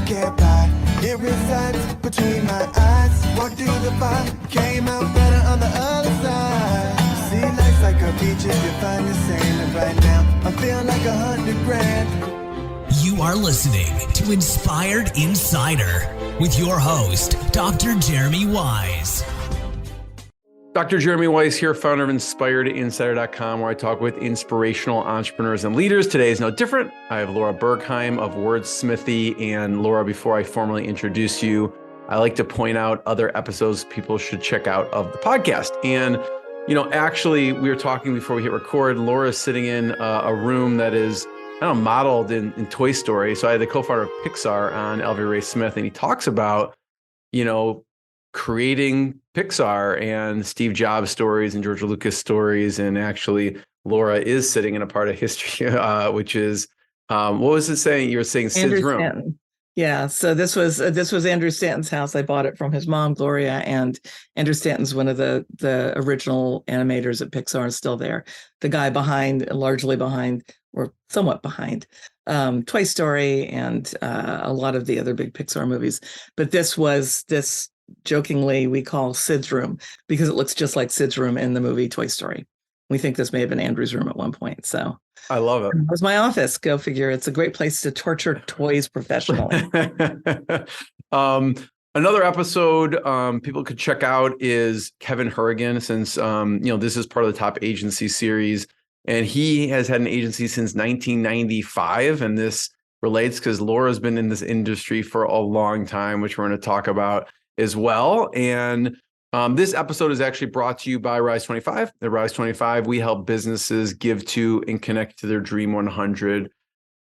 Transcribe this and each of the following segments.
can't buy. It resides between my eyes. Walked through the fire, came out better on the other side. See, life's like a beach if you find the same. And right now, I feel like 100 grand. You are listening to Inspired Insider with your host, Dr. Jeremy Wise. Dr. Jeremy Weiss here, founder of InspiredInsider.com, where I talk with inspirational entrepreneurs and leaders. Today is no different. I have Laura Bergheim of Wordsmithie. And Laura, before I formally introduce you, I like to point out other episodes people should check out of the podcast. And, actually, we were talking before we hit record. Laura is sitting in a room that is, modeled in Toy Story. So I had the co-founder of Pixar on, Elvie Ray Smith, and he talks about, creating Pixar and Steve Jobs stories and George Lucas stories. And actually, Laura is sitting in a part of history, which is, what was it saying? You were saying Sid's room. Stanton. Yeah. So this was Andrew Stanton's house. I bought it from his mom, Gloria, and Andrew Stanton's one of the original animators at Pixar, is still there. The guy largely behind, or somewhat behind, Toy Story and a lot of the other big Pixar movies. But this jokingly we call Sid's room because it looks just like Sid's room in the movie Toy Story. We think this may have been Andrew's room at one point. So I love it. It was my office. Go figure. It's a great place to torture toys professionally. Another episode people could check out is Kevin Hurrigan, since this is part of the Top Agency series, and he has had an agency since 1995, and this relates because Laura's been in this industry for a long time, which we're going to talk about as well. And this episode is actually brought to you by Rise 25. At Rise 25, we help businesses give to and connect to their Dream 100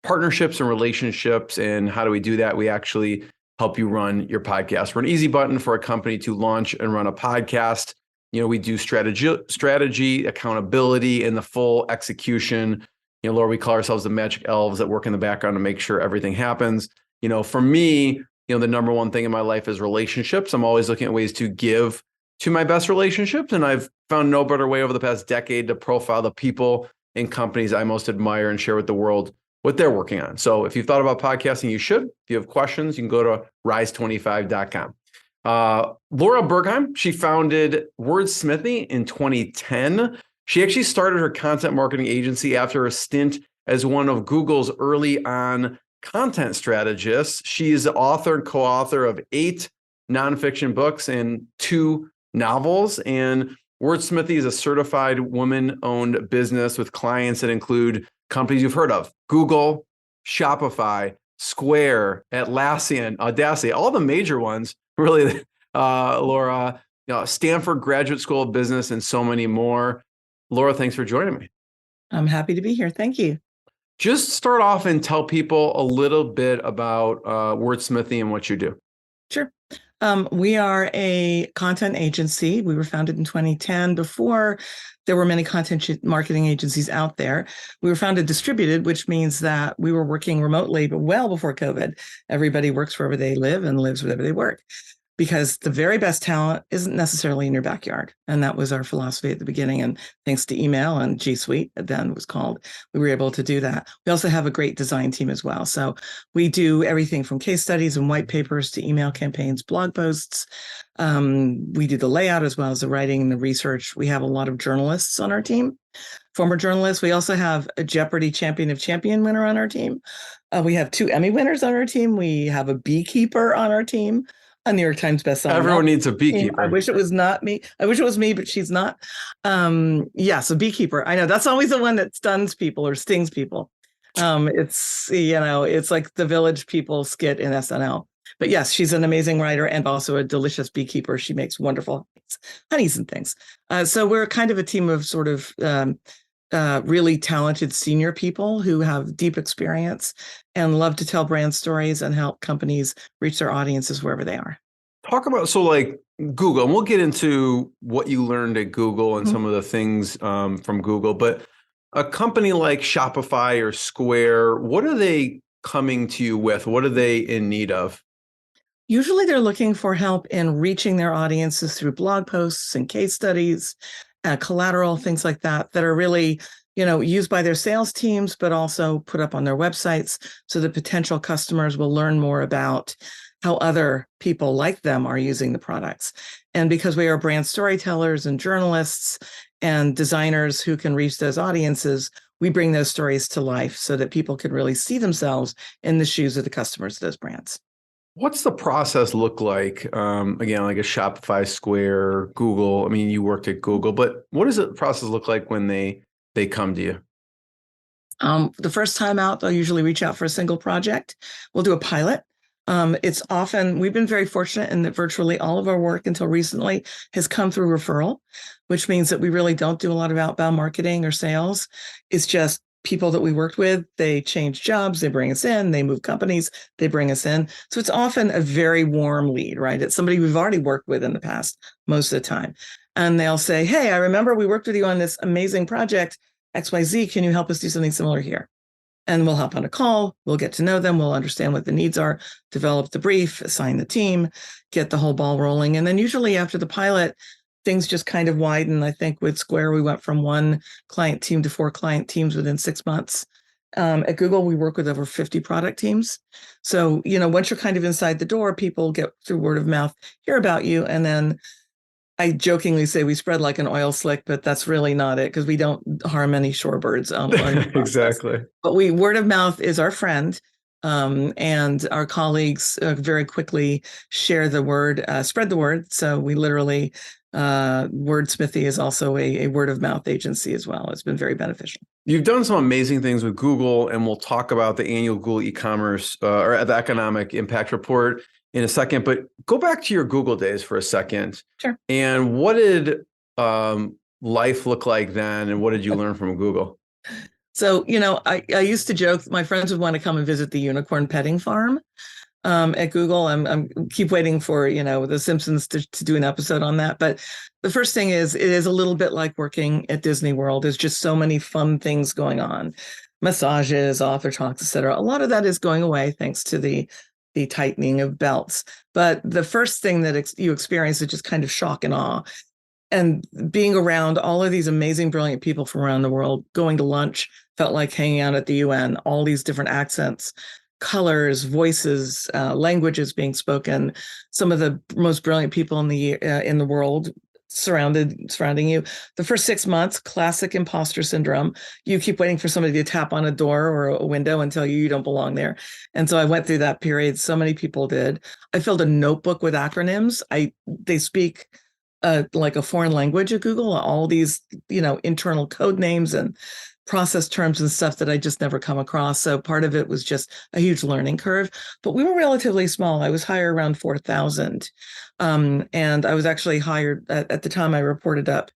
partnerships and relationships. And how do we do that? We actually help you run your podcast. We're an easy button for a company to launch and run a podcast. We do strategy, accountability, and the full execution. Laura, we call ourselves the magic elves that work in the background to make sure everything happens. For me, the number one thing in my life is relationships. I'm always looking at ways to give to my best relationships. And I've found no better way over the past decade to profile the people and companies I most admire and share with the world what they're working on. So if you've thought about podcasting, you should. If you have questions, you can go to rise25.com. Laura Bergheim, she founded Wordsmithie in 2010. She actually started her content marketing agency after a stint as one of Google's early on content strategists. She is the author and co-author of 8 nonfiction books and 2 novels. And Wordsmithie is a certified woman-owned business with clients that include companies you've heard of: Google, Shopify, Square, Atlassian, Audacity, all the major ones, really, Laura, Stanford Graduate School of Business, and so many more. Laura, thanks for joining me. I'm happy to be here. Thank you. Just start off and tell people a little bit about Wordsmithie and what you do. Sure. We are a content agency. We were founded in 2010. Before there were many content marketing agencies out there, we were founded distributed, which means that we were working remotely, but well before COVID. Everybody works wherever they live and lives wherever they work, because the very best talent isn't necessarily in your backyard. And that was our philosophy at the beginning. And thanks to email and G Suite, then it was called, we were able to do that. We also have a great design team as well. So we do everything from case studies and white papers to email campaigns, blog posts. We do the layout as well as the writing and the research. We have a lot of journalists on our team, former journalists. We also have a Jeopardy Champion of Champion winner on our team. We have 2 Emmy winners on our team. We have a beekeeper on our team, a New York Times bestseller. Everyone needs a beekeeper. I wish it was not me. I wish it was me, but she's not. Yes, a beekeeper. I know that's always the one that stuns people or stings people. It's like the Village People skit in SNL. But yes, she's an amazing writer and also a delicious beekeeper. She makes wonderful honeys and things. So we're kind of a team of sort of really talented senior people who have deep experience and love to tell brand stories and help companies reach their audiences wherever they are. Talk about, so like Google, and we'll get into what you learned at Google and some of the things from Google, but a company like Shopify or Square, what are they coming to you with? What are they in need of? Usually they're looking for help in reaching their audiences through blog posts and case studies, collateral, things like that, that are really used by their sales teams, but also put up on their websites so that potential customers will learn more about how other people like them are using the products. And because we are brand storytellers and journalists and designers who can reach those audiences, we bring those stories to life so that people can really see themselves in the shoes of the customers of those brands. What's the process look like? Again, like a Shopify, Square, Google. I mean, you worked at Google, but what does the process look like when they come to you? The first time out, they'll usually reach out for a single project. We'll do a pilot. We've been very fortunate in that virtually all of our work until recently has come through referral, which means that we really don't do a lot of outbound marketing or sales. It's just people that we worked with, they change jobs, they bring us in, they move companies, they bring us in. So it's often a very warm lead, right? It's somebody we've already worked with in the past, most of the time. And they'll say, hey, I remember we worked with you on this amazing project, XYZ, can you help us do something similar here? And we'll hop on a call, we'll get to know them, we'll understand what the needs are, develop the brief, assign the team, get the whole ball rolling. And then usually after the pilot, things just kind of widen. I think with Square, we went from 1 client team to 4 client teams within 6 months. At Google, we work with over 50 product teams. So, once you're kind of inside the door, people get through word of mouth, hear about you. And then I jokingly say we spread like an oil slick, but that's really not it because we don't harm any shorebirds. Exactly. But word of mouth is our friend. And our colleagues very quickly share the word, spread the word. So we literally, Wordsmithie is also a word of mouth agency as well. It's been very beneficial. You've done some amazing things with Google, and we'll talk about the annual Google e-commerce or the economic impact report in a second. But go back to your Google days for a second. Sure. And what did life look like then, and what did you learn from Google? So, I used to joke my friends would want to come and visit the unicorn petting farm at Google. I'm keep waiting for, the Simpsons to do an episode on that. But the first thing is, it is a little bit like working at Disney World. There's just so many fun things going on. Massages, author talks, et cetera. A lot of that is going away thanks to the tightening of belts. But the first thing that you experience is just kind of shock and awe. And being around all of these amazing, brilliant people from around the world, going to lunch felt like hanging out at the UN, all these different accents, colors, voices, languages being spoken, some of the most brilliant people in the world surrounding you. The first 6 months, classic imposter syndrome. You keep waiting for somebody to tap on a door or a window and tell you don't belong there. And so I went through that period. So many people did. I filled a notebook with acronyms. They speak like a foreign language at Google, all these, internal code names and process terms and stuff that I just never come across. So part of it was just a huge learning curve, but we were relatively small. I was hired around 4,000. And I was actually hired at the time I reported up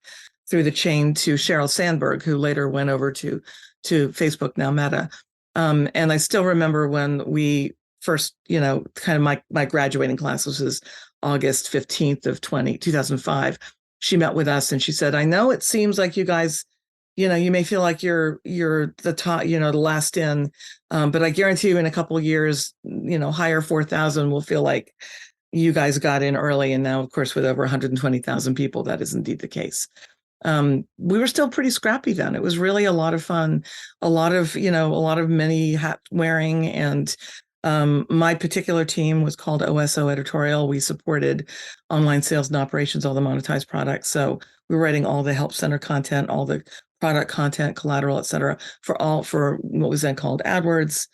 through the chain to Sheryl Sandberg, who later went over to Facebook, now Meta. And I still remember when we first, kind of my graduating class was August 15th of 2005. She met with us and she said, I know it seems like you guys, you may feel like you're the top, the last in, but I guarantee you in a couple of years, higher 4,000 will feel like you guys got in early. And now, of course, with over 120,000 people, that is indeed the case. We were still pretty scrappy then. It was really a lot of fun, a lot of many hat wearing. And my particular team was called OSO Editorial. We supported online sales and operations, all the monetized products. So we were writing all the help center content, all the product content, collateral, et cetera, for what was then called AdWords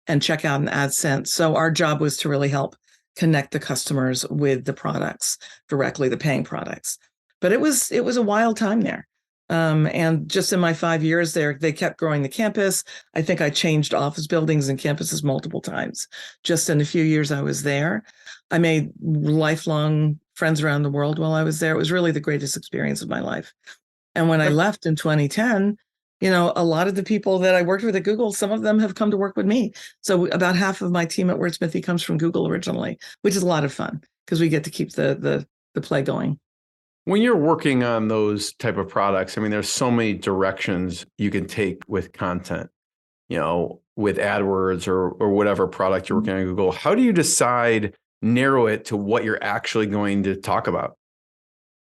and checkout and AdSense. So our job was to really help connect the customers with the products directly, the paying products. But it was a wild time there. And just in my 5 years there, they kept growing the campus. I think I changed office buildings and campuses multiple times. Just in a few years I was there, I made lifelong friends around the world while I was there. It was really the greatest experience of my life. And when I left in 2010, a lot of the people that I worked with at Google, some of them have come to work with me. So about half of my team at Wordsmithie comes from Google originally, which is a lot of fun because we get to keep the play going. When you're working on those type of products, I mean, there's so many directions you can take with content, with AdWords or whatever product you're working on Google. How do you narrow it to what you're actually going to talk about?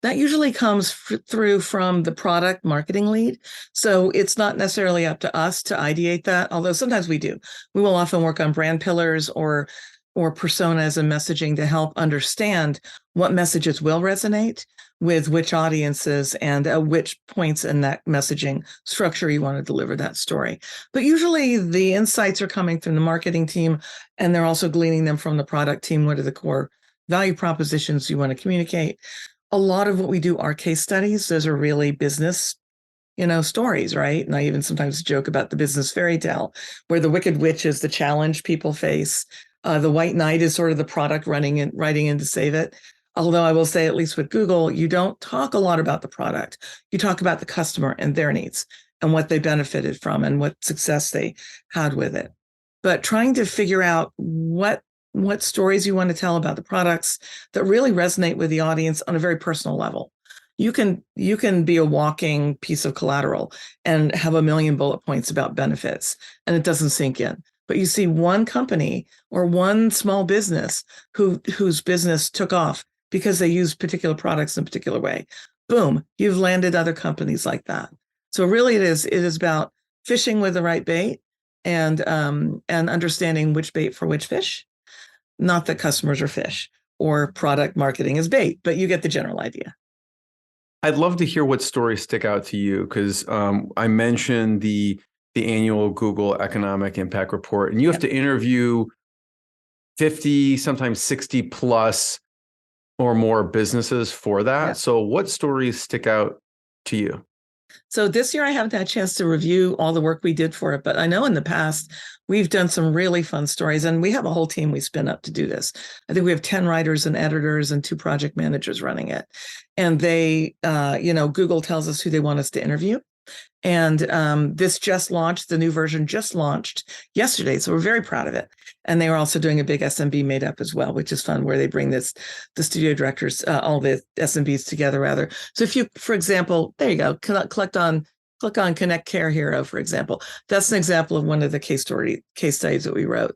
That usually comes through from the product marketing lead. So it's not necessarily up to us to ideate that, although sometimes we do. We will often work on brand pillars or personas and messaging to help understand what messages will resonate with which audiences and at which points in that messaging structure you want to deliver that story. But usually the insights are coming from the marketing team, and they're also gleaning them from the product team. What are the core value propositions you want to communicate? A lot of what we do are case studies. Those are really business, stories, right? And I even sometimes joke about the business fairy tale, where the Wicked Witch is the challenge people face. The White Knight is sort of the product writing in to save it. Although I will say, at least with Google, you don't talk a lot about the product. You talk about the customer and their needs and what they benefited from and what success they had with it. But trying to figure out what stories you want to tell about the products that really resonate with the audience on a very personal level. You can be a walking piece of collateral and have a million bullet points about benefits, and it doesn't sink in. But you see one company or one small business whose business took off because they used particular products in a particular way. Boom, you've landed other companies like that. So really it is about fishing with the right bait and understanding which bait for which fish. Not that customers are fish or product marketing is bait, but you get the general idea. I'd love to hear what stories stick out to you, because I mentioned the annual Google Economic Impact Report, and you have to interview 50, sometimes 60 plus or more businesses for that. Yep. So what stories stick out to you? So this year I haven't had a chance to review all the work we did for it, but I know in the past we've done some really fun stories, and we have a whole team we spin up to do this. I think we have 10 writers and editors and 2 project managers running it. And they, Google tells us who they want us to interview. And this just launched, the new version just launched yesterday. So we're very proud of it. And they are also doing a big SMB made up as well, which is fun, where they bring the studio directors, all the SMBs together rather. So if you, for example, there you go, click on Connect Care Hero, for example. That's an example of one of the case studies that we wrote.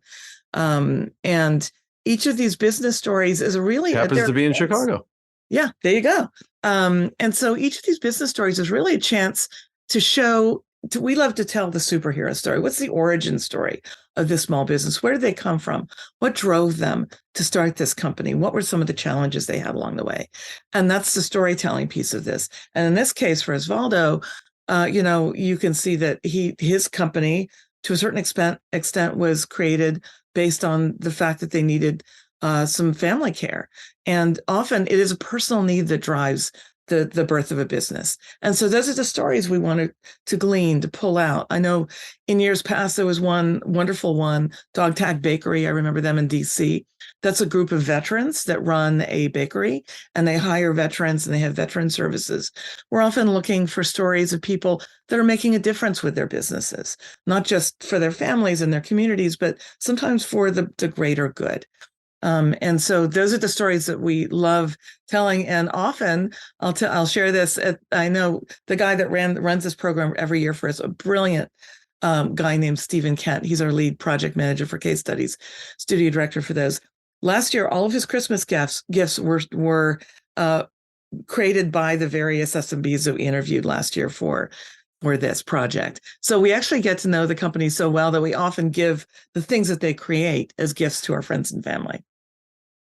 And each of these business stories is really happens to be in Chicago. Yeah, there you go. And so each of these business stories is really a chance to show, we love to tell the superhero story. What's the origin story of this small business? Where did they come from? What drove them to start this company? What were some of the challenges they had along the way? And that's the storytelling piece of this. And in this case, for Osvaldo, you can see that his company, to a certain extent, was created based on the fact that they needed some family care. And often it is a personal need that drives the birth of a business. And so those are the stories we wanted to glean, to pull out. I know in years past, there was one wonderful one, Dog Tag Bakery. I remember them in DC. That's a group of veterans that run a bakery, and they hire veterans and they have veteran services. We're often looking for stories of people that are making a difference with their businesses, not just for their families and their communities, but sometimes for the greater good. And so those are the stories that we love telling. And often I'll share this. I know the guy that runs this program every year for us, a brilliant guy named Stephen Kent. He's our lead project manager for case studies, studio director for those. Last year, all of his Christmas gifts were created by the various SMBs that we interviewed last year for this project. So we actually get to know the company so well that we often give the things that they create as gifts to our friends and family.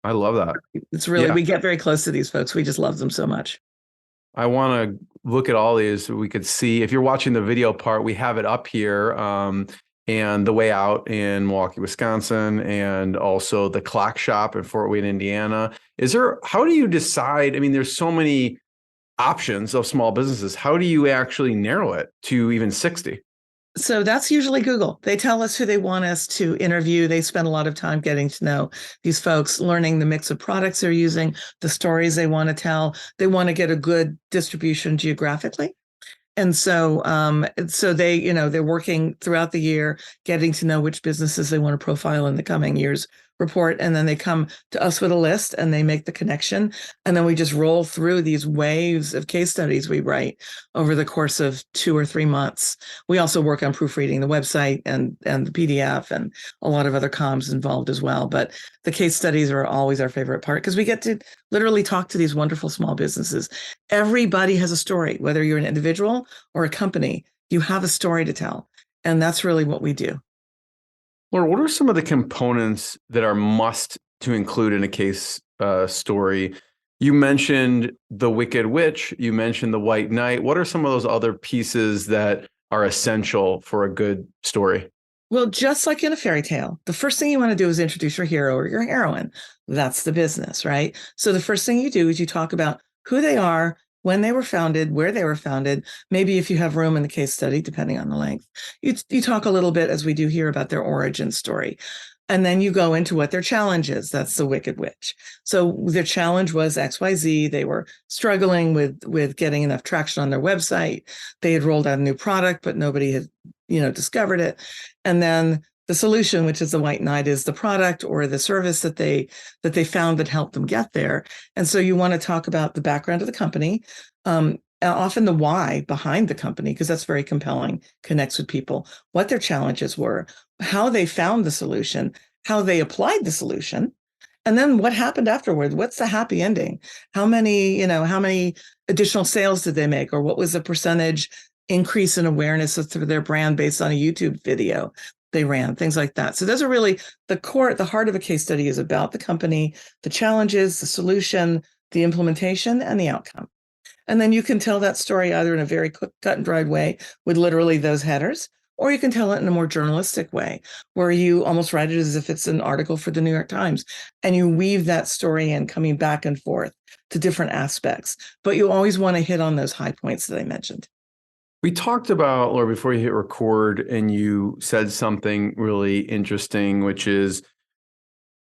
I love that. It's really, we get very close to these folks. We just love them so much. I want to look at all these so we could see. If you're watching the video part, we have it up here. And the Way Out in Milwaukee, Wisconsin, and also the Clock Shop in Fort Wayne, Indiana. How do you decide? I mean, there's so many options of small businesses. How do you actually narrow it to even 60? So that's usually Google. They tell us who they want us to interview. They spend a lot of time getting to know these folks, learning the mix of products they're using, the stories they want to tell. They want to get a good distribution geographically. And so they, they're working throughout the year, getting to know which businesses they want to profile in the coming years report, and then they come to us with a list and they make the connection. And then we just roll through these waves of case studies we write over the course of 2 or 3 months. We also work on proofreading the website and the PDF and a lot of other comms involved as well. But the case studies are always our favorite part because we get to literally talk to these wonderful small businesses. Everybody has a story, whether you're an individual or a company, you have a story to tell. And that's really what we do. Laura, what are some of the components that are must to include in a case story? You mentioned the Wicked Witch, you mentioned the White Knight. What are some of those other pieces that are essential for a good story? Well, just like in a fairy tale, the first thing you want to do is introduce your hero or your heroine. That's the business, right? So the first thing you do is you talk about who they are, when they were founded, where they were founded. Maybe if you have room in the case study, depending on the length, you talk a little bit, as we do here, about their origin story. And then you go into what their challenge is. That's the Wicked Witch. So their challenge was XYZ. They were struggling with getting enough traction on their website. They had rolled out a new product, but nobody had, discovered it. And then the solution, which is the White Knight, is the product or the service that they found that helped them get there. And so you want to talk about the background of the company, often the why behind the company, because that's very compelling, connects with people, what their challenges were, how they found the solution, how they applied the solution, and then what happened afterward. What's the happy ending? How many additional sales did they make? Or what was the percentage increase in awareness of their brand based on a YouTube video they ran, things like that. So those are really the heart of a case study is about the company, the challenges, the solution, the implementation, and the outcome. And then you can tell that story either in a very cut and dried way with literally those headers, or you can tell it in a more journalistic way where you almost write it as if it's an article for the New York Times and you weave that story in, coming back and forth to different aspects. But you always want to hit on those high points that I mentioned. We talked about, Laura, before you hit record, and you said something really interesting, which is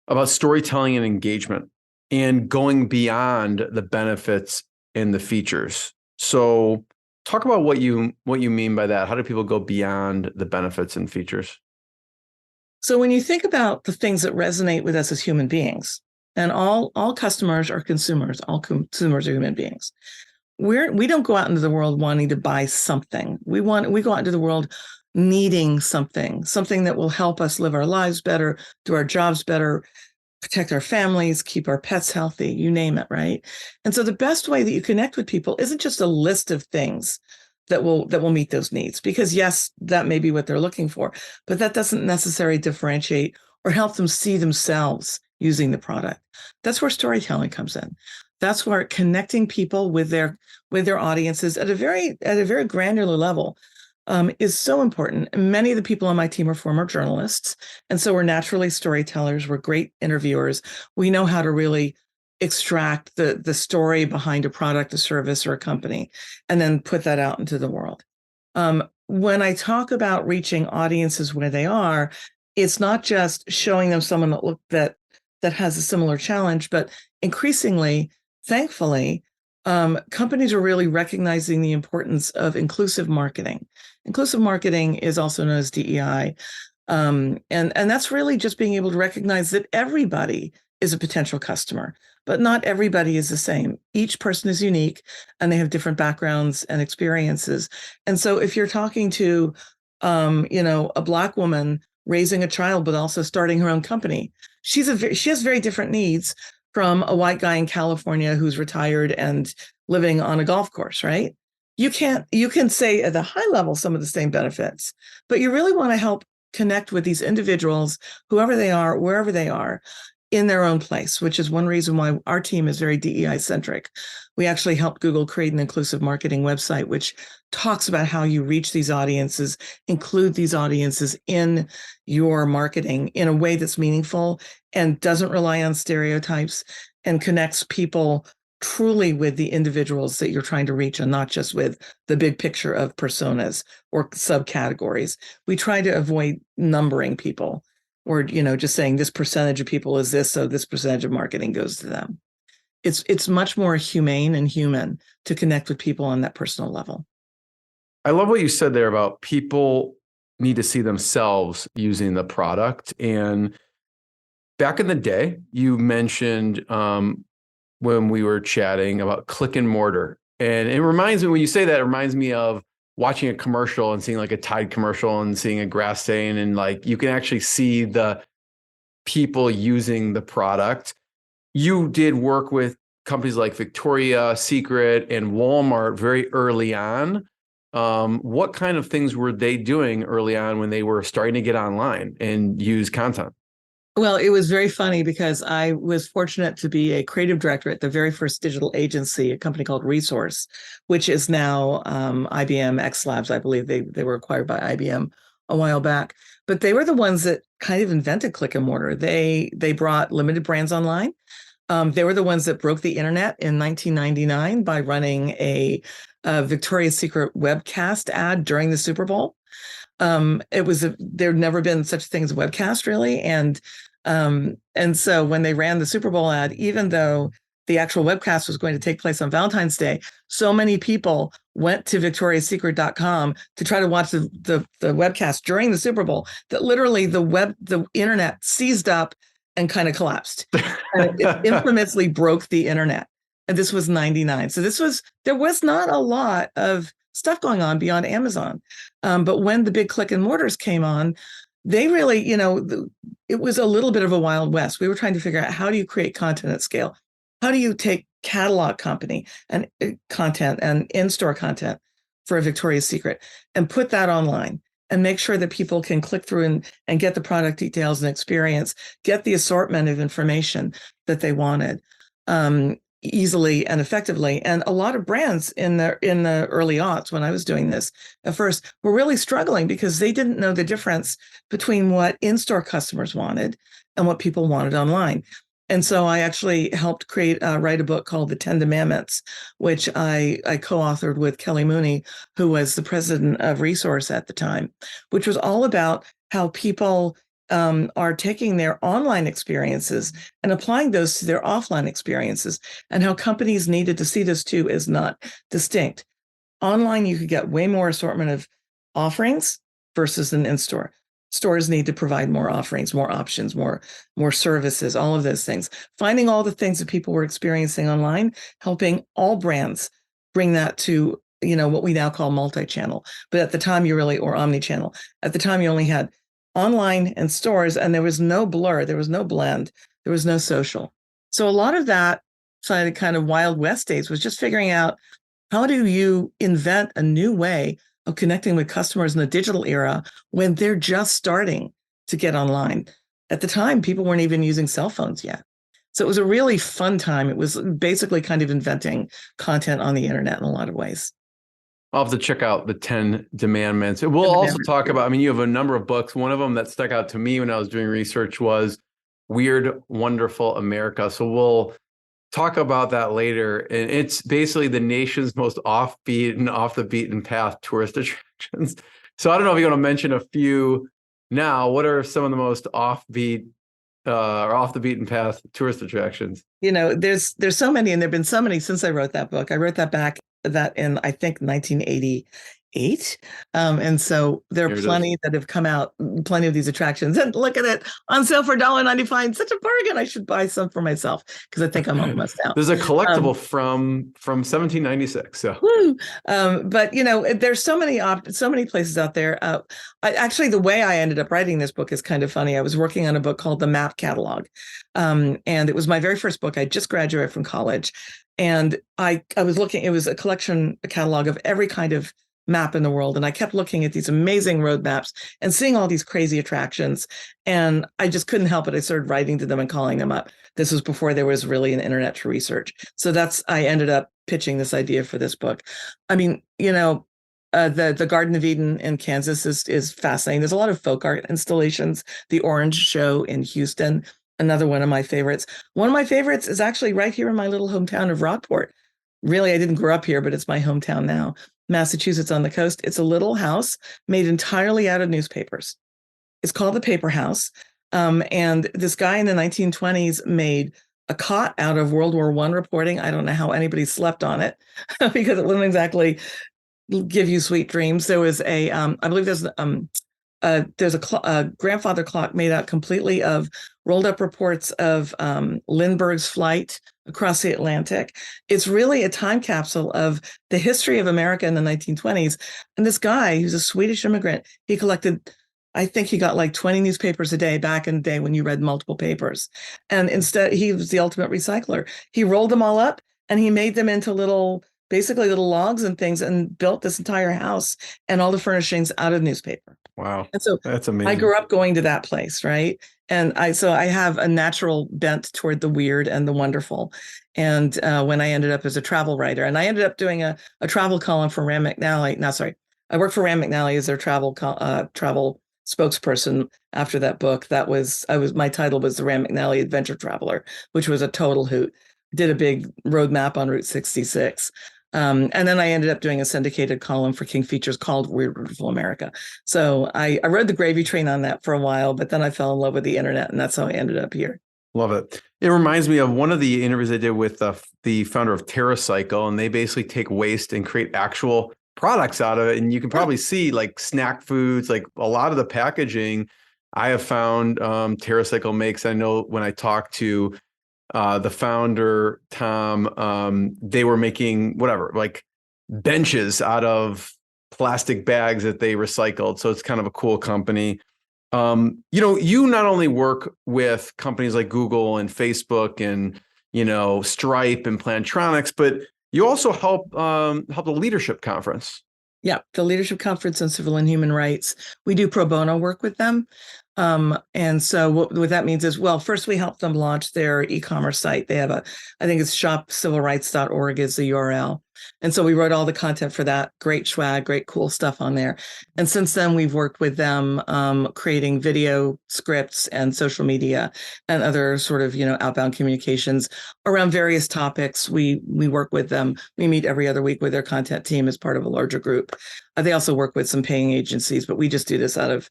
about storytelling and engagement and going beyond the benefits and the features. So talk about what you mean by that. How do people go beyond the benefits and features? So when you think about the things that resonate with us as human beings, and all customers are consumers, all consumers are human beings. We don't go out into the world wanting to buy something. We go out into the world needing something that will help us live our lives better, do our jobs better, protect our families, keep our pets healthy, you name it, right? And so the best way that you connect with people isn't just a list of things that will meet those needs, because yes, that may be what they're looking for, but that doesn't necessarily differentiate or help them see themselves using the product. That's where storytelling comes in. That's where connecting people with their audiences at a very granular level is so important. And many of the people on my team are former journalists, and so we're naturally storytellers. We're great interviewers. We know how to really extract the story behind a product, a service, or a company, and then put that out into the world. When I talk about reaching audiences where they are, it's not just showing them someone that has a similar challenge, but increasingly, thankfully, companies are really recognizing the importance of inclusive marketing. Inclusive marketing is also known as DEI. And that's really just being able to recognize that everybody is a potential customer, but not everybody is the same. Each person is unique and they have different backgrounds and experiences. And so if you're talking to, a Black woman raising a child, but also starting her own company, she has very different needs from a white guy in California who's retired and living on a golf course, right? You can say at the high level some of the same benefits, but you really want to help connect with these individuals, whoever they are, wherever they are, in their own place, which is one reason why our team is very DEI centric. We actually helped Google create an inclusive marketing website, which talks about how you reach these audiences, include these audiences in your marketing in a way that's meaningful and doesn't rely on stereotypes and connects people truly with the individuals that you're trying to reach and not just with the big picture of personas or subcategories. We try to avoid numbering people or, just saying this percentage of people is this, so this percentage of marketing goes to them. It's much more humane and human to connect with people on that personal level. I love what you said there about people need to see themselves using the product. And back in the day, you mentioned when we were chatting about click and mortar. And it reminds me, when you say that, it reminds me of watching a commercial and seeing like a Tide commercial and seeing a grass stain, and like you can actually see the people using the product. You did work with companies like Victoria's Secret and Walmart very early on. What kind of things were they doing early on when they were starting to get online and use content? Well, it was very funny because I was fortunate to be a creative director at the very first digital agency, a company called Resource, which is now IBM X Labs. I believe they were acquired by IBM a while back. But they were the ones that kind of invented click and mortar. They brought limited brands online. They were the ones that broke the internet in 1999 by running a Victoria's Secret webcast ad during the Super Bowl. There'd never been such a thing as a webcast, really. And so when they ran the Super Bowl ad, even though the actual webcast was going to take place on Valentine's Day, so many people went to victoriassecret.com to try to watch the webcast during the Super Bowl that literally the internet seized up and kind of collapsed. And it infamously broke the internet. And this was 99. So there was not a lot of stuff going on beyond Amazon. But when the big click and mortars came on, they really, it was a little bit of a Wild West. We were trying to figure out, how do you create content at scale? How do you take catalog company and content and in-store content for a Victoria's Secret and put that online and make sure that people can click through and get the product details and experience, get the assortment of information that they wanted easily and effectively. And a lot of brands in the early aughts, when I was doing this at first, were really struggling because they didn't know the difference between what in-store customers wanted and what people wanted online. And so I actually helped write a book called The 10 Demandments, which I co-authored with Kelly Mooney, who was the president of Resource at the time, which was all about how people are taking their online experiences and applying those to their offline experiences, and how companies needed to see this too as not distinct. Online, you could get way more assortment of offerings versus an in-store. Stores need to provide more offerings, more options, more services, all of those things. Finding all the things that people were experiencing online, helping all brands bring that to, what we now call multi-channel. But at the time or omni-channel. At the time, you only had online and stores, and there was no blur, there was no blend, there was no social. So a lot of that kind of Wild West days was just figuring out, how do you invent a new way of connecting with customers in the digital era when they're just starting to get online? At the time, people weren't even using cell phones yet. So it was a really fun time. It was basically kind of inventing content on the internet in a lot of ways. I'll have to check out the 10 Demandments. We'll also talk about, you have a number of books. One of them that stuck out to me when I was doing research was Weird, Wonderful America. So we'll talk about that later. And it's basically the nation's most offbeat and off the beaten path tourist attractions. So I don't know if you want to mention a few now. What are some of the most offbeat or off the beaten path tourist attractions? There's so many, and there've been so many since I wrote that book. I wrote that in, I think, 1988. And so there are plenty that have come out, plenty of these attractions. And look at it, on sale for $1.95. Such a bargain. I should buy some for myself because I think I'm almost out. There's a collectible from 1796. So, but there's so many places out there. Actually, the way I ended up writing this book is kind of funny. I was working on a book called The Map Catalog, and it was my very first book. I just graduated from college. And I was looking, it was a catalog of every kind of map in the world. And I kept looking at these amazing road maps and seeing all these crazy attractions. And I just couldn't help it. I started writing to them and calling them up. This was before there was really an internet to research. So I ended up pitching this idea for this book. I mean, the Garden of Eden in Kansas is fascinating. There's a lot of folk art installations. The Orange Show in Houston, another one of my favorites. One of my favorites is actually right here in my little hometown of Rockport. Really, I didn't grow up here, but it's my hometown now. Massachusetts on the coast. It's a little house made entirely out of newspapers. It's called the Paper House. And this guy in the 1920s made a cot out of World War I reporting. I don't know how anybody slept on it because it wouldn't exactly give you sweet dreams. There was I believe there's there's a grandfather clock made out completely of rolled up reports of Lindbergh's flight across the Atlantic. It's really a time capsule of the history of America in the 1920s. And this guy, who's a Swedish immigrant, he collected, I think he got like 20 newspapers a day back in the day when you read multiple papers. And instead, he was the ultimate recycler. He rolled them all up and he made them into basically little logs and things, and built this entire house and all the furnishings out of newspaper. Wow. And so That's amazing. I grew up going to that place, right? And I have a natural bent toward the weird and the wonderful. And when I ended up as a travel writer, and I ended up doing a travel column for Rand McNally. No, sorry, I worked for Rand McNally as their travel spokesperson after that book. My title was the Rand McNally Adventure Traveler, which was a total hoot. Did a big roadmap on Route 66. And then I ended up doing a syndicated column for King Features called Weird Wonderful America. So I rode the gravy train on that for a while, but then I fell in love with the internet, and that's how I ended up here. Love it. It reminds me of one of the interviews I did with the founder of TerraCycle, and they basically take waste and create actual products out of it. And you can probably see like snack foods, like a lot of the packaging I have found TerraCycle makes. I know when I talked to the founder, Tom, they were making like benches out of plastic bags that they recycled. So it's kind of a cool company. You not only work with companies like Google and Facebook and, Stripe and Plantronics, but you also help the Leadership Conference. Yeah, the Leadership Conference on Civil and Human Rights. We do pro bono work with them. And so what that means is, well, first we help them launch their e-commerce site. They have I think it's shopcivilrights.org is the URL. And so we wrote all the content for that. Great swag, great cool stuff on there. And since then, we've worked with them creating video scripts and social media and other sort of, outbound communications around various topics. We work with them. We meet every other week with their content team as part of a larger group. They also work with some paying agencies, but we just do this out of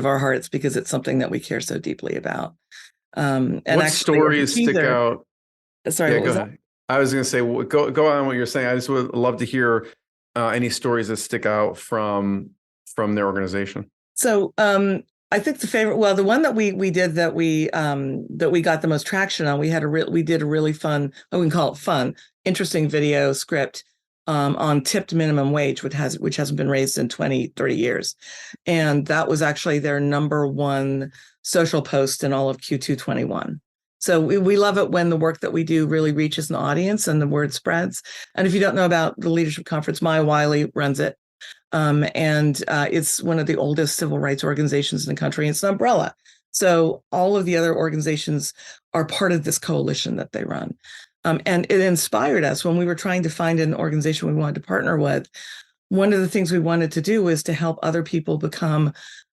our hearts because it's something that we care so deeply about. And what stories stick out? Sorry, go ahead. I was going to say, go on what you're saying. I just would love to hear any stories that stick out from their organization. So I think the one that we did that we got the most traction on, we did a really fun, we can call it fun, interesting video script on tipped minimum wage, which hasn't been raised in 20, 30 years. And that was actually their number one social post in all of Q2 21. So we love it when the work that we do really reaches an audience and the word spreads. And if you don't know about the Leadership Conference, Maya Wiley runs it. And it's one of the oldest civil rights organizations in the country. It's an umbrella. So all of the other organizations are part of this coalition that they run. And it inspired us when we were trying to find an organization we wanted to partner with. One of the things we wanted to do was to help other people become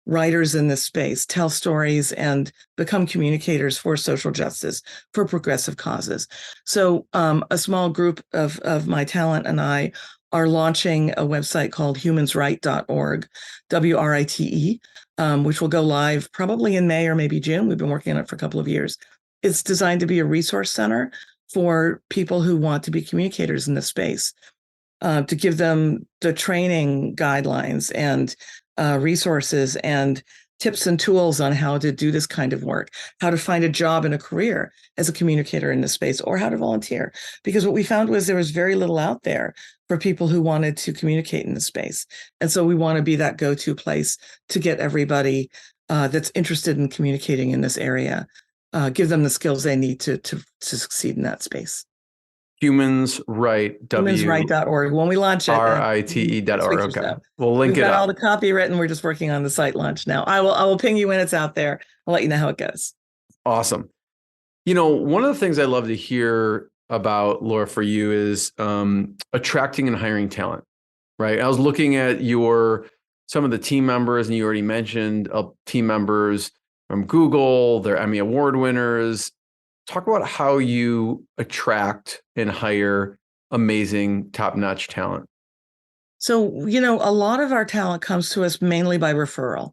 writers in this space, tell stories, and become communicators for social justice, for progressive causes. So a small group of my talent and I are launching a website called humansright.org, WRITE, which will go live probably in May or maybe June. We've been working on it for a couple of years. It's designed to be a resource center for people who want to be communicators in this space, to give them the training guidelines and resources and tips and tools on how to do this kind of work, how to find a job and a career as a communicator in this space, or how to volunteer. Because what we found was there was very little out there for people who wanted to communicate in this space. And so we want to be that go-to place to get everybody that's interested in communicating in this area, give them the skills they need to succeed in that space. Humansright.org. When we launch it, RITE.org. Okay. We'll link We've it got up. all the copy written. We're just working on the site launch now. I will ping you when it's out there. I'll let you know how it goes. Awesome. One of the things I love to hear about, Laura, for you is attracting and hiring talent, right? I was looking at some of the team members, and you already mentioned team members from Google, they're Emmy Award winners. Talk about how you attract and hire amazing, top-notch talent. So, a lot of our talent comes to us mainly by referral.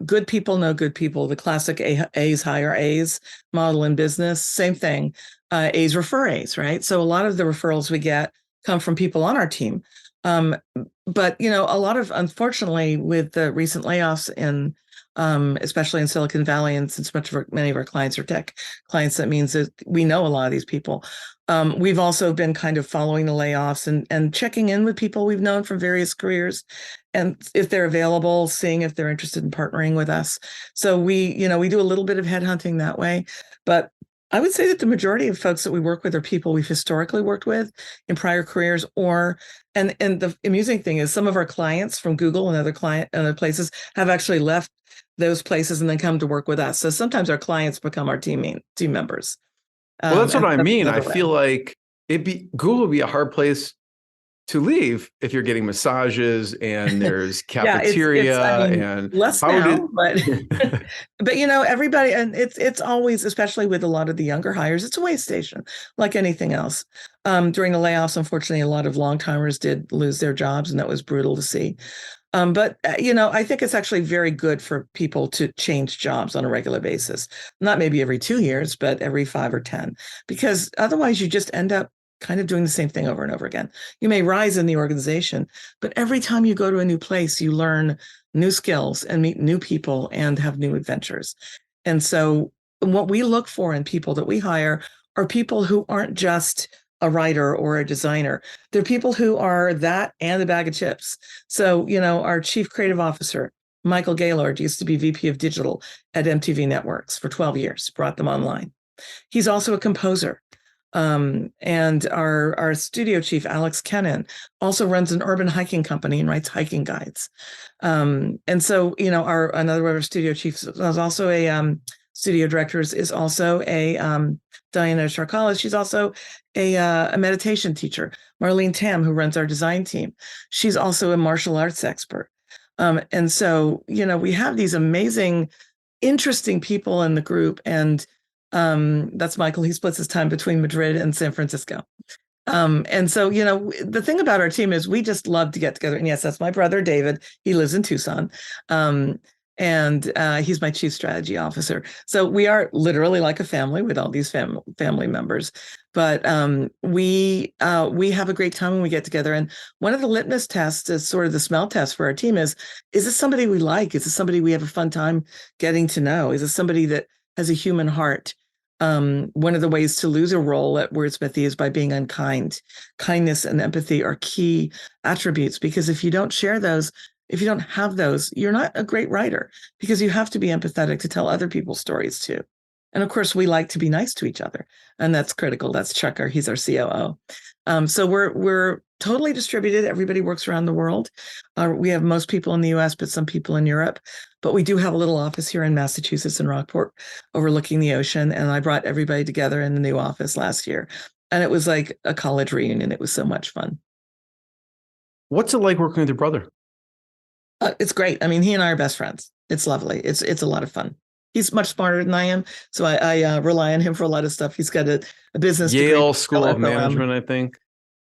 Good people know good people. The classic A's hire A's model in business, same thing. A's refer A's, right? So a lot of the referrals we get come from people on our team. But a lot of, unfortunately, with the recent layoffs in especially in Silicon Valley, and since many of our clients are tech clients, that means that we know a lot of these people. We've also been kind of following the layoffs and checking in with people we've known from various careers, and if they're available, seeing if they're interested in partnering with us. So we do a little bit of headhunting that way, but I would say that the majority of folks that we work with are people we've historically worked with in prior careers, and the amusing thing is some of our clients from Google and other places have actually left those places and then come to work with us. So sometimes our clients become our team members. Well, that's what I mean. I way. feel like Google would be a hard place to leave if you're getting massages and there's cafeteria and less now, but but everybody, and it's always, especially with a lot of the younger hires, it's a way station like anything else. During the layoffs, unfortunately, a lot of long timers did lose their jobs, and that was brutal to see. But I think it's actually very good for people to change jobs on a regular basis, not maybe every 2 years, but every 5 or 10, because otherwise you just end up kind of doing the same thing over and over again. You may rise in the organization, but every time you go to a new place, you learn new skills and meet new people and have new adventures. And so what we look for in people that we hire are people who aren't just a writer or a designer. They're people who are that and a bag of chips. So, our chief creative officer, Michael Gaylord, used to be VP of digital at MTV Networks for 12 years, brought them online. He's also a composer. And our studio chief, Alex Kennan, also runs an urban hiking company and writes hiking guides. And so, another of our studio chiefs is also a studio directors is also a Diana Sharkalis. She's also a meditation teacher. Marlene Tam, who runs our design team, she's also a martial arts expert. And so, we have these amazing, interesting people in the group, and that's Michael. He splits his time between Madrid and San Francisco. And so, the thing about our team is we just love to get together. And yes, that's my brother, David. He lives in Tucson. And he's my chief strategy officer. So we are literally like a family with all these family members. But we have a great time when we get together. And one of the litmus tests is sort of the smell test for our team is this somebody we like? Is this somebody we have a fun time getting to know? Is this somebody that has a human heart? One of the ways to lose a role at Wordsmithie is by being unkind. Kindness and empathy are key attributes, because if you don't share those, if you don't have those, you're not a great writer, because you have to be empathetic to tell other people's stories too. And of course, we like to be nice to each other, and that's critical. That's Chucker. He's our COO. So we're totally distributed. Everybody works around the world. We have most people in the US, but some people in Europe. But we do have a little office here in Massachusetts in Rockport, overlooking the ocean. And I brought everybody together in the new office last year, and it was like a college reunion. It was so much fun. What's it like working with your brother? It's great. I mean, he and I are best friends. It's lovely. It's a lot of fun. He's much smarter than I am, so I rely on him for a lot of stuff. He's got a business Yale degree, School of Management, I think.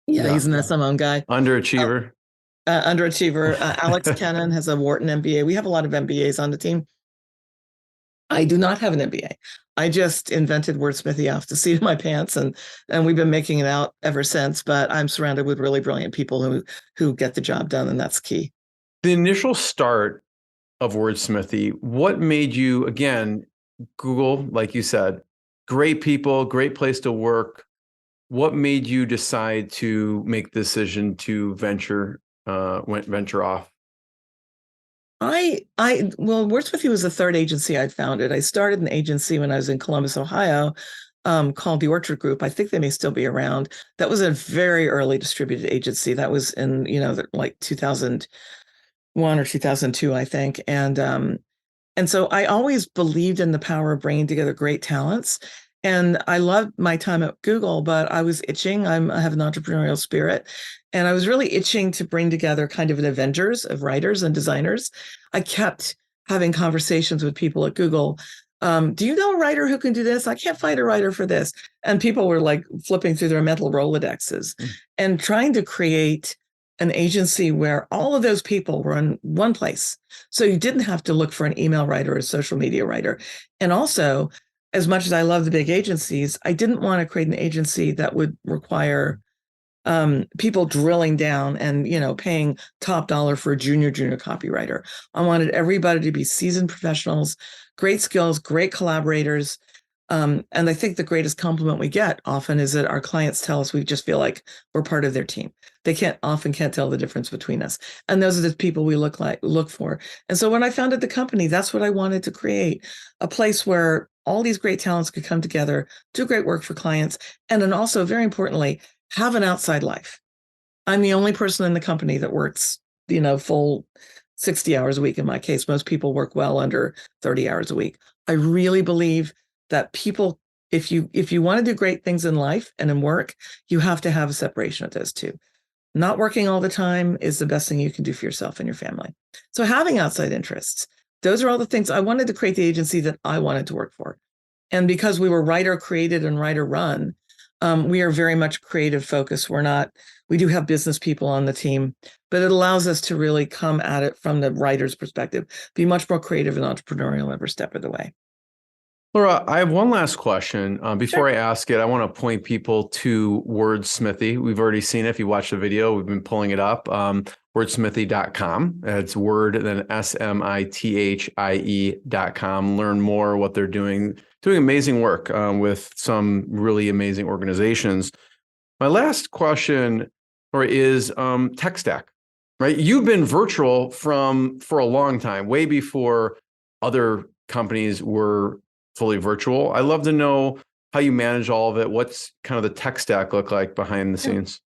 Yeah, he's an SMO guy. Underachiever. Underachiever. Alex Kennan has a Wharton MBA. We have a lot of MBAs on the team. I do not have an MBA. I just invented Wordsmithie off the seat of my pants, and we've been making it out ever since. But I'm surrounded with really brilliant people who get the job done, and that's key. The initial start of Wordsmithie, what made you, again, Google, like you said, great people, great place to work. What made you decide to make the decision to venture off? Well, Wordsmithie was the third agency I founded. I started an agency when I was in Columbus, Ohio, called the Orchard Group. I think they may still be around. That was a very early distributed agency. That was in, like 2001 or 2002, I think. And so I always believed in the power of bringing together great talents. And I loved my time at Google, but I was itching. I have an entrepreneurial spirit, and I was really itching to bring together kind of an Avengers of writers and designers. I kept having conversations with people at Google. Do you know a writer who can do this? I can't find a writer for this. And people were like flipping through their mental Rolodexes and trying to create an agency where all of those people were in one place. So you didn't have to look for an email writer or a social media writer. And also, as much as I love the big agencies, I didn't want to create an agency that would require people drilling down and, paying top dollar for a junior copywriter. I wanted everybody to be seasoned professionals, great skills, great collaborators. And I think the greatest compliment we get often is that our clients tell us we just feel like we're part of their team. They can't tell the difference between us. And those are the people we look for. And so when I founded the company, that's what I wanted to create, a place where all these great talents could come together, do great work for clients, and then also, very importantly, have an outside life. I'm the only person in the company that works, full 60 hours a week. In my case, most people work well under 30 hours a week. I really believe that people, if you want to do great things in life and in work, you have to have a separation of those two. Not working all the time is the best thing you can do for yourself and your family. So having outside interests, those are all the things I wanted to create the agency that I wanted to work for. And because we were writer created and writer run, we are very much creative focused. We do have business people on the team, but it allows us to really come at it from the writer's perspective, be much more creative and entrepreneurial every step of the way. Laura, I have one last question. Before Sure. I ask it, I want to point people to Wordsmithie. We've already seen it. If you watch the video, we've been pulling it up. Wordsmithie.com. It's Word, then SMITHIE.com. Learn more what they're doing amazing work with some really amazing organizations. My last question is tech stack, right? You've been virtual for a long time, way before other companies were fully virtual. I'd love to know how you manage all of it. What's kind of the tech stack look like behind the scenes?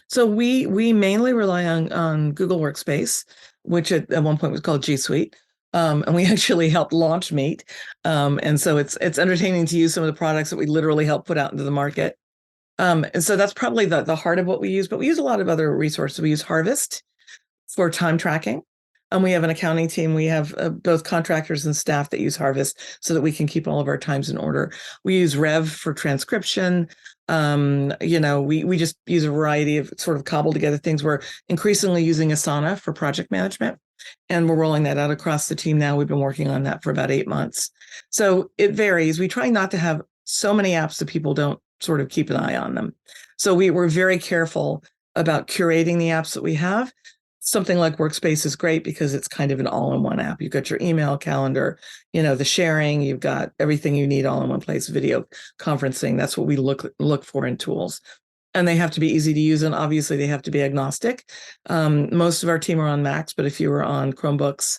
So we mainly rely on Google Workspace, which at one point was called G Suite. And we actually helped launch Meet. And so it's entertaining to use some of the products that we literally helped put out into the market. And so that's probably the heart of what we use, but we use a lot of other resources. We use Harvest for time tracking. And we have an accounting team. We have both contractors and staff that use Harvest so that we can keep all of our times in order. We use Rev for transcription. We just use a variety of sort of cobbled together things. We're increasingly using Asana for project management, and we're rolling that out across the team now. We've been working on that for about 8 months. So it varies. We try not to have so many apps that people don't sort of keep an eye on them. So we're very careful about curating the apps that we have. Something like Workspace is great because it's kind of an all-in-one app. You've got your email, calendar, the sharing, you've got everything you need all in one place, video conferencing. That's what we look for in tools. And they have to be easy to use, and obviously they have to be agnostic. Most of our team are on Macs, but if you were on Chromebooks,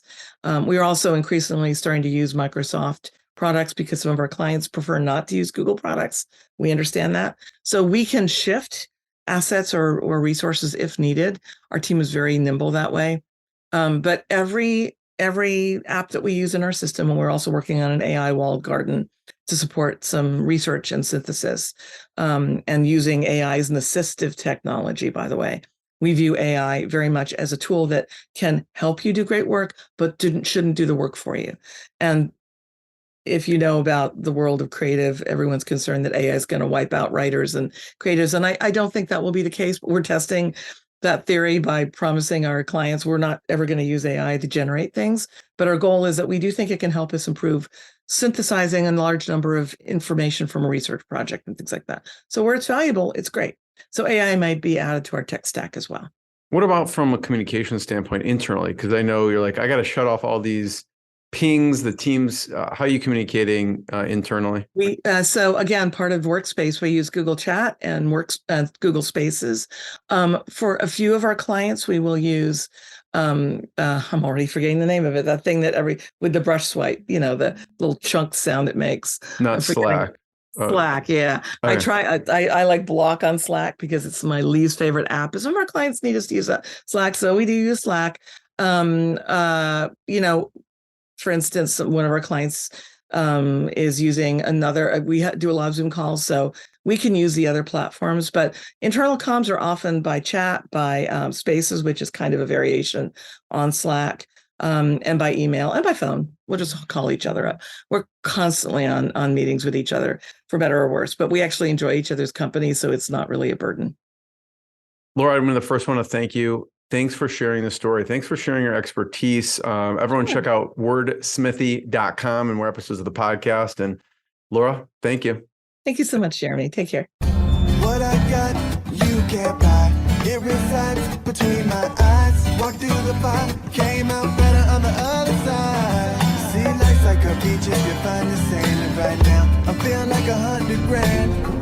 we are also increasingly starting to use Microsoft products because some of our clients prefer not to use Google products. We understand that. So we can shift assets or resources if needed. Our team is very nimble that way. But every app that we use in our system, and we're also working on an AI walled garden to support some research and synthesis, and using AI as an assistive technology, by the way. We view AI very much as a tool that can help you do great work, but shouldn't do the work for you. And if you know about the world of creative, everyone's concerned that AI is going to wipe out writers and creatives. And I don't think that will be the case, but we're testing that theory by promising our clients we're not ever going to use AI to generate things. But our goal is that we do think it can help us improve synthesizing a large number of information from a research project and things like that. So where it's valuable, it's great. So AI might be added to our tech stack as well. What about from a communication standpoint internally? Because I know you're like, I got to shut off all these pings, the teams. How are you communicating internally? So again, part of Workspace, we use Google Chat and Google Spaces. For a few of our clients, we will use, I'm already forgetting the name of it, that thing that with the brush swipe, the little chunk sound it makes. Not Slack. Slack, yeah. Okay. I like Block on Slack because it's my least favorite app. Some of our clients need us to use Slack, so we do use Slack. For instance, one of our clients is using another, we do a lot of Zoom calls, so we can use the other platforms, but internal comms are often by chat, by Spaces, which is kind of a variation on Slack, and by email and by phone. We'll just call each other up. We're constantly on meetings with each other, for better or worse, but we actually enjoy each other's company, so it's not really a burden. Laura, I'm the first one to thank you. Thanks for sharing the story. Thanks for sharing your expertise. Everyone check out wordsmithy.com and more episodes of the podcast. And Laura, thank you. Thank you so much, Jeremy. Take care. What I got, you can't buy. It resides between my eyes. Walked through the fire, came out better on the other side. See, life's like a beach if you find the sand. And right now, I'm feeling like 100 grand.